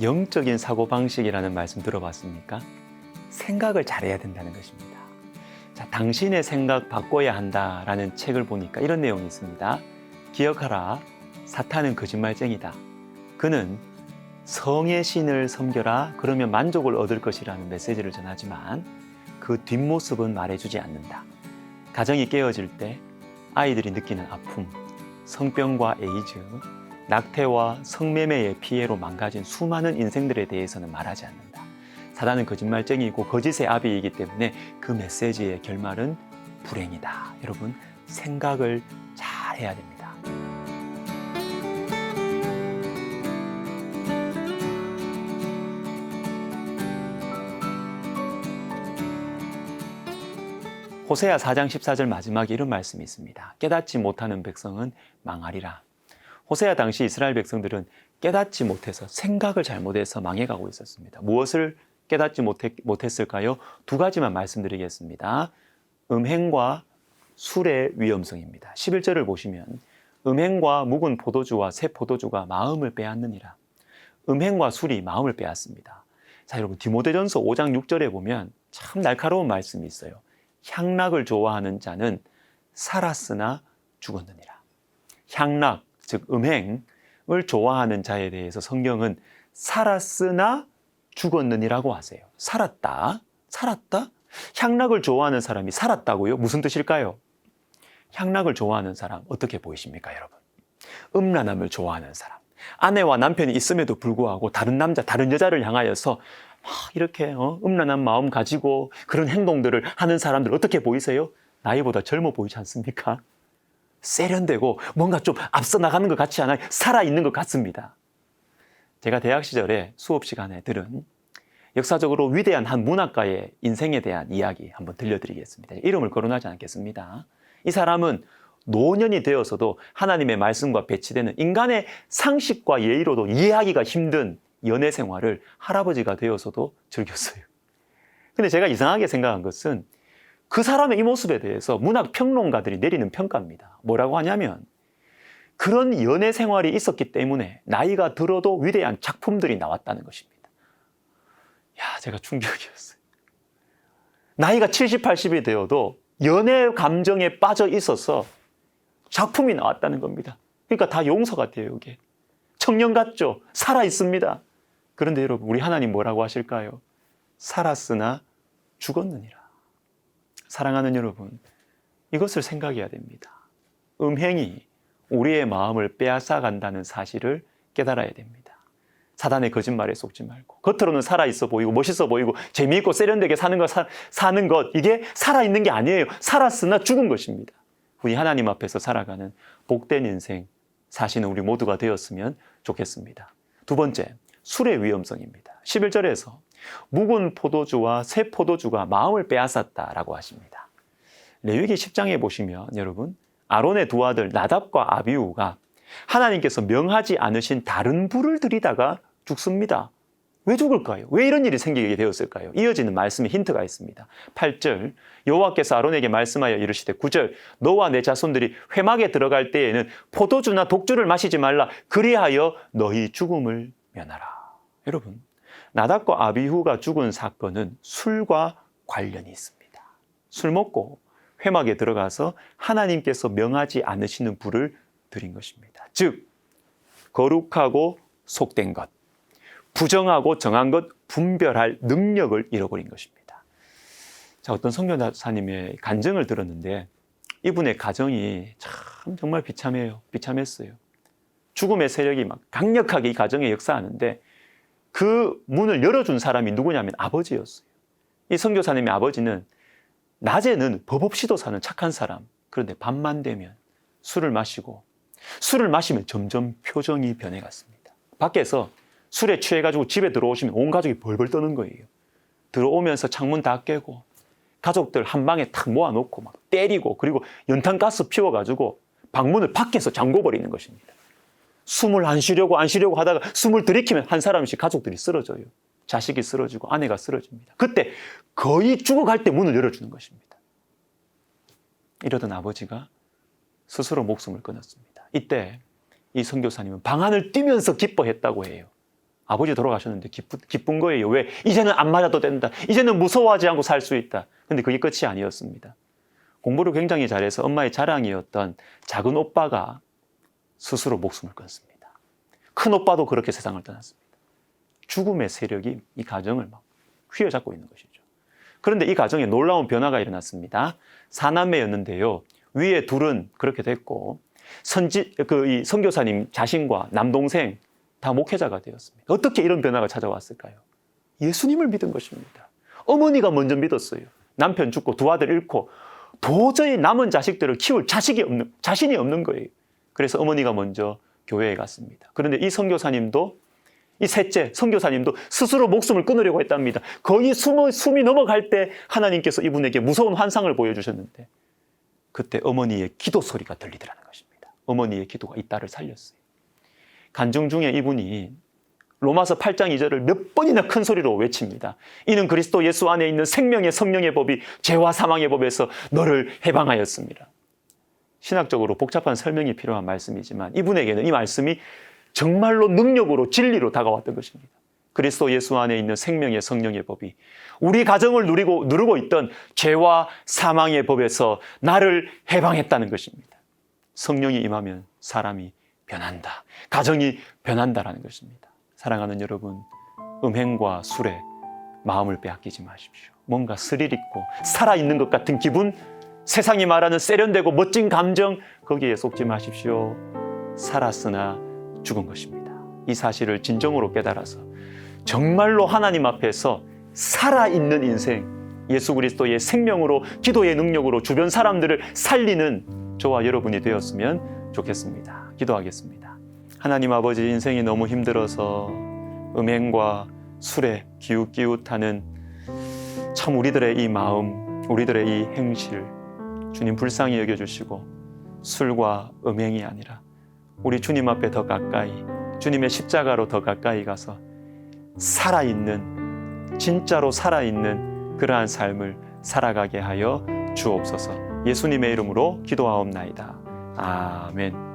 영적인 사고방식이라는 말씀 들어봤습니까? 생각을 잘해야 된다는 것입니다. 자, 당신의 생각 바꿔야 한다라는 책을 보니까 이런 내용이 있습니다. 기억하라, 사탄은 거짓말쟁이다. 그는 성의 신을 섬겨라, 그러면 만족을 얻을 것이라는 메시지를 전하지만 그 뒷모습은 말해주지 않는다. 가정이 깨어질 때 아이들이 느끼는 아픔, 성병과 에이즈, 낙태와 성매매의 피해로 망가진 수많은 인생들에 대해서는 말하지 않는다. 사단은 거짓말쟁이고 거짓의 아비이기 때문에 그 메시지의 결말은 불행이다. 여러분, 생각을 잘 해야 됩니다. 호세아 4장 14절 마지막에 이런 말씀이 있습니다. 깨닫지 못하는 백성은 망하리라. 호세아 당시 이스라엘 백성들은 깨닫지 못해서 생각을 잘못해서 망해가고 있었습니다. 무엇을 깨닫지 못했을까요? 두 가지만 말씀드리겠습니다. 음행과 술의 위험성입니다. 11절을 보시면 음행과 묵은 포도주와 새 포도주가 마음을 빼앗느니라. 음행과 술이 마음을 빼앗습니다. 자, 여러분, 디모데전서 5장 6절에 보면 참 날카로운 말씀이 있어요. 향락을 좋아하는 자는 살았으나 죽었느니라. 향락, 즉 음행을 좋아하는 자에 대해서 성경은 살았으나 죽었느니라고 하세요. 살았다? 향락을 좋아하는 사람이 살았다고요? 무슨 뜻일까요? 향락을 좋아하는 사람 어떻게 보이십니까, 여러분? 음란함을 좋아하는 사람. 아내와 남편이 있음에도 불구하고 다른 남자, 다른 여자를 향하여서 이렇게 음란한 마음 가지고 그런 행동들을 하는 사람들 어떻게 보이세요? 나이보다 젊어 보이지 않습니까? 세련되고 뭔가 좀 앞서 나가는 것 같지 않아요? 살아있는 것 같습니다. 제가 대학 시절에 수업 시간에 들은 역사적으로 위대한 한 문학가의 인생에 대한 이야기 한번 들려드리겠습니다. 이름을 거론하지 않겠습니다. 이 사람은 노년이 되어서도 하나님의 말씀과 배치되는 인간의 상식과 예의로도 이해하기가 힘든 연애 생활을 할아버지가 되어서도 즐겼어요. 근데 제가 이상하게 생각한 것은 그 사람의 이 모습에 대해서 문학 평론가들이 내리는 평가입니다. 뭐라고 하냐면 그런 연애 생활이 있었기 때문에 나이가 들어도 위대한 작품들이 나왔다는 것입니다. 제가 충격이었어요. 나이가 70, 80이 되어도 연애 감정에 빠져 있어서 작품이 나왔다는 겁니다. 그러니까 다 용서 같아요, 이게. 청년 같죠? 살아 있습니다. 그런데 여러분, 우리 하나님 뭐라고 하실까요? 살았으나 죽었느니라. 사랑하는 여러분, 이것을 생각해야 됩니다. 음행이 우리의 마음을 빼앗아 간다는 사실을 깨달아야 됩니다. 사단의 거짓말에 속지 말고 겉으로는 살아있어 보이고 멋있어 보이고 재미있고 세련되게 사는 것 이게 살아있는 게 아니에요. 살았으나 죽은 것입니다. 우리 하나님 앞에서 살아가는 복된 인생 사시는 우리 모두가 되었으면 좋겠습니다. 두 번째, 술의 위험성입니다. 11절에서 묵은 포도주와 새 포도주가 마음을 빼앗았다라고 하십니다. 레위기 10장에 보시면 여러분, 아론의 두 아들 나답과 아비후가 하나님께서 명하지 않으신 다른 불을 들이다가 죽습니다. 왜 죽을까요? 왜 이런 일이 생기게 되었을까요? 이어지는 말씀에 힌트가 있습니다. 8절, 여호와께서 아론에게 말씀하여 이르시되 9절, 너와 내 자손들이 회막에 들어갈 때에는 포도주나 독주를 마시지 말라. 그리하여 너희 죽음을 면하라. 여러분, 나답과 아비후가 죽은 사건은 술과 관련이 있습니다. 술 먹고 회막에 들어가서 하나님께서 명하지 않으시는 불을 드린 것입니다. 즉, 거룩하고 속된 것, 부정하고 정한 것 분별할 능력을 잃어버린 것입니다. 자, 어떤 선교사님의 간증을 들었는데 이분의 가정이 참 정말 비참했어요. 죽음의 세력이 막 강력하게 이 가정에 역사하는데 그 문을 열어준 사람이 누구냐면 아버지였어요. 이 선교사님의 아버지는 낮에는 법 없이도 사는 착한 사람, 그런데 밤만 되면 술을 마시면 점점 표정이 변해갔습니다. 밖에서 술에 취해가지고 집에 들어오시면 온 가족이 벌벌 떠는 거예요. 들어오면서 창문 다 깨고 가족들 한 방에 탁 모아놓고 막 때리고 그리고 연탄가스 피워가지고 방문을 밖에서 잠궈버리는 것입니다. 숨을 안 쉬려고 하다가 숨을 들이키면 한 사람씩 가족들이 쓰러져요. 자식이 쓰러지고 아내가 쓰러집니다. 그때 거의 죽어갈 때 문을 열어주는 것입니다. 이러던 아버지가 스스로 목숨을 끊었습니다. 이때 이 선교사님은 방안을 뛰면서 기뻐했다고 해요. 아버지 돌아가셨는데 기쁜 거예요. 왜? 이제는 안 맞아도 된다. 이제는 무서워하지 않고 살 수 있다. 근데 그게 끝이 아니었습니다. 공부를 굉장히 잘해서 엄마의 자랑이었던 작은 오빠가 스스로 목숨을 끊습니다. 큰 오빠도 그렇게 세상을 떠났습니다. 죽음의 세력이 이 가정을 막 휘어잡고 있는 것이죠. 그런데 이 가정에 놀라운 변화가 일어났습니다. 4남매였는데요. 위에 둘은 그렇게 됐고 이 선교사님 자신과 남동생 다 목회자가 되었습니다. 어떻게 이런 변화가 찾아왔을까요? 예수님을 믿은 것입니다. 어머니가 먼저 믿었어요. 남편 죽고 두 아들 잃고 도저히 남은 자식들을 키울 자신이 없는 거예요. 그래서 어머니가 먼저 교회에 갔습니다. 그런데 이 선교사님도 이 셋째 선교사님도 스스로 목숨을 끊으려고 했답니다. 거의 숨이 넘어갈 때 하나님께서 이분에게 무서운 환상을 보여주셨는데 그때 어머니의 기도 소리가 들리더라는 것입니다. 어머니의 기도가 이 딸을 살렸어요. 간증 중에 이분이 로마서 8장 2절을 몇 번이나 큰 소리로 외칩니다. 이는 그리스도 예수 안에 있는 생명의 성령의 법이 죄와 사망의 법에서 너를 해방하였습니다. 신학적으로 복잡한 설명이 필요한 말씀이지만 이분에게는 이 말씀이 정말로 능력으로 진리로 다가왔던 것입니다. 그리스도 예수 안에 있는 생명의 성령의 법이 우리 가정을 누르고 있던 죄와 사망의 법에서 나를 해방했다는 것입니다. 성령이 임하면 사람이 변한다. 가정이 변한다라는 것입니다. 사랑하는 여러분, 음행과 술에 마음을 빼앗기지 마십시오. 뭔가 스릴 있고 살아있는 것 같은 기분, 세상이 말하는 세련되고 멋진 감정, 거기에 속지 마십시오. 살았으나 죽은 것입니다. 이 사실을 진정으로 깨달아서 정말로 하나님 앞에서 살아있는 인생, 예수 그리스도의 생명으로 기도의 능력으로 주변 사람들을 살리는 저와 여러분이 되었으면 좋겠습니다. 기도하겠습니다. 하나님 아버지, 인생이 너무 힘들어서 음행과 술에 기웃기웃하는 참 우리들의 이 마음, 우리들의 이 행실 주님 불쌍히 여겨주시고 술과 음행이 아니라 우리 주님 앞에 더 가까이, 주님의 십자가로 더 가까이 가서 살아있는, 진짜로 살아있는 그러한 삶을 살아가게 하여 주옵소서. 예수님의 이름으로 기도하옵나이다. 아멘.